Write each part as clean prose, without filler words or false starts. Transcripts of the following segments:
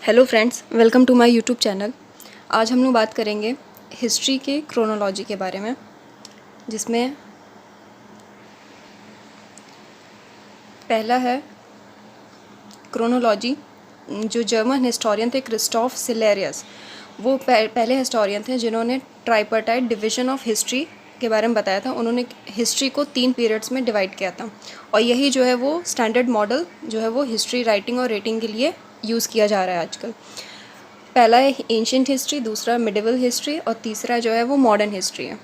Hello friends, welcome to my YouTube channel. आज हम लोग बात करेंगे हिस्ट्री के क्रोनोलॉजी के बारे में, जिसमें पहला है क्रोनोलॉजी। जो जर्मन हिस्टोरियन थे क्रिस्टोफ सिलेरियस, वो पहले हिस्टोरियन थे जिन्होंने ट्राइपार्टाइट डिवीजन ऑफ हिस्ट्री के बारे में बताया था। उन्होंने हिस्ट्री को 3 पीरियड्स में डिवाइड किया था, और यही जो है वो स्टैंडर्ड मॉडल जो है वो हिस्ट्री राइटिंग और रेटिंग के लिए यूज़ किया जा रहा है आजकल। पहला है एंशिएंट हिस्ट्री, दूसरा मिडिवल हिस्ट्री, और तीसरा जो है वो मॉडर्न हिस्ट्री है।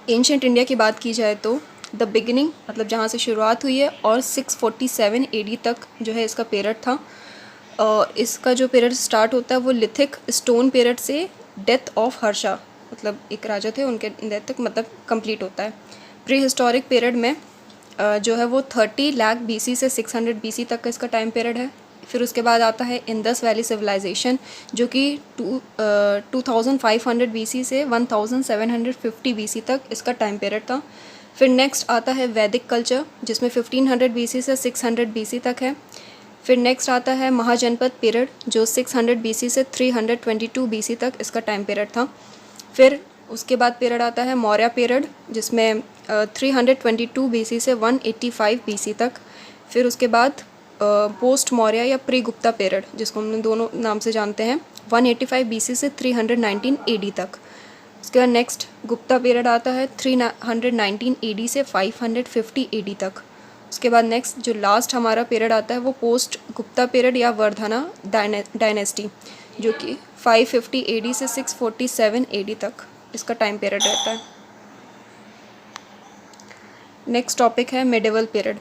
एंशिएंट इंडिया की बात की जाए तो द बिगिनिंग मतलब जहाँ से शुरुआत हुई है और 647 AD तक जो है इसका पीरियड था। और इसका जो पीरियड स्टार्ट होता है वो लिथिक स्टोन पीरियड से डेथ ऑफ हर्षा, मतलब एक राजा थे उनके डेथ तक मतलब कंप्लीट होता है। प्री हिस्टोरिक पीरियड में जो है वो 30 लाख BC से 600 BC तक का इसका टाइम पीरियड है। फिर उसके बाद आता है इंडस वैली सिविलाइजेशन, जो कि 2500 BC से 1750 BC तक इसका टाइम पीरियड था। फिर नेक्स्ट आता है वैदिक कल्चर, जिसमें 1500 BC से 600 BC तक है। फिर नेक्स्ट आता है महाजनपद पीरियड, जो 600 BC से 322 BC तक इसका टाइम पीरियड था। फिर उसके बाद पीरियड आता है मौर्य पीरियड, जिसमें 322 BC से 185 BC तक। फिर उसके बाद पोस्ट मौर्य या प्री गुप्ता पीरियड, जिसको हम दोनों नाम से जानते हैं, 185 BC से 319 AD तक। उसके बाद नेक्स्ट गुप्ता पीरियड आता है 319 AD से 550 AD तक। उसके बाद नेक्स्ट जो लास्ट हमारा पीरियड आता है वो पोस्ट गुप्ता पीरियड या वर्धना डायनेस्टी, जो कि 550 AD से 647 AD तक इसका टाइम पीरियड रहता है। नेक्स्ट टॉपिक है मिडिवल पीरियड।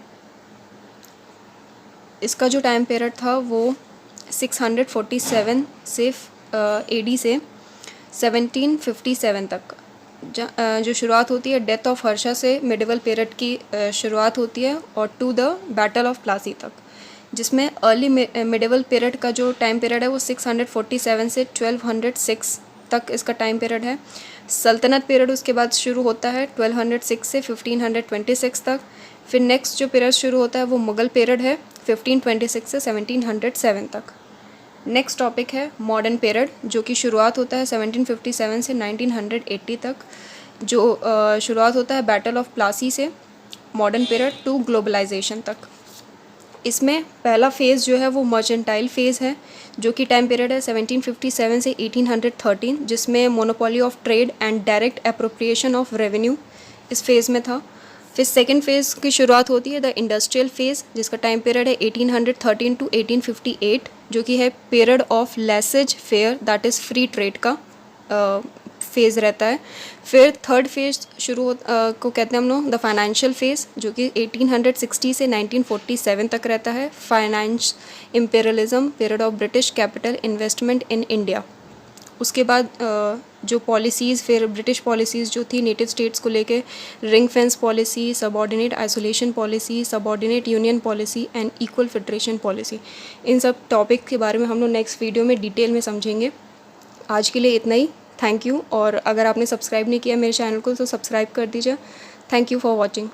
इसका जो टाइम पीरियड था वो 647 से AD से 1757 तक। जो शुरुआत होती है डेथ ऑफ हर्षा से मिडिवल पीरियड की शुरुआत होती है और to the battle of Plassey तक, जिसमें अर्ली मिडिवल पीरियड का जो टाइम पीरियड है वो 647 से 1206 तक इसका टाइम पीरियड है। सल्तनत पीरियड उसके बाद शुरू होता है 1206 से 1526 तक। फिर नेक्स्ट जो पीरियड शुरू होता है वो मुग़ल पीरियड है 1526 से 1707 तक। नेक्स्ट टॉपिक है मॉडर्न पीरियड, जो कि शुरुआत होता है 1757 से 1980 तक। जो शुरुआत होता है बैटल ऑफ प्लासी से मॉडर्न पीरियड टू ग्लोबलाइजेशन तक। इसमें पहला फ़ेज़ जो है वो मर्चेंटाइल फ़ेज़ है, जो कि टाइम पीरियड है 1757 से 1813, जिसमें monopoly of trade and direct appropriation of revenue इस फेज़ में था। फिर सेकेंड फेज़ की शुरुआत होती है द इंडस्ट्रियल फेज़, जिसका टाइम पीरियड है 1813 टू 1858, जो कि है period of laces fair that is free trade का फेज़ रहता है। फिर थर्ड फेज़ को कहते हैं हम लोग द फाइनेंशियल फेज़, जो कि 1860 से 1947 तक रहता है। Finance imperialism period of British capital investment in India. उसके बाद जो पॉलिसीज़ फिर ब्रिटिश पॉलिसीज़ जो थी नेटिव स्टेट्स को लेके, ring fence policy, subordinate isolation policy, subordinate union policy and equal federation policy, इन सब टॉपिक के बारे में हम लोग नेक्स्ट वीडियो में डिटेल में समझेंगे। आज के लिए इतना ही। Thank you. और अगर आपने सब्सक्राइब नहीं किया मेरे चैनल को तो सब्सक्राइब कर दीजिए। Thank you for watching.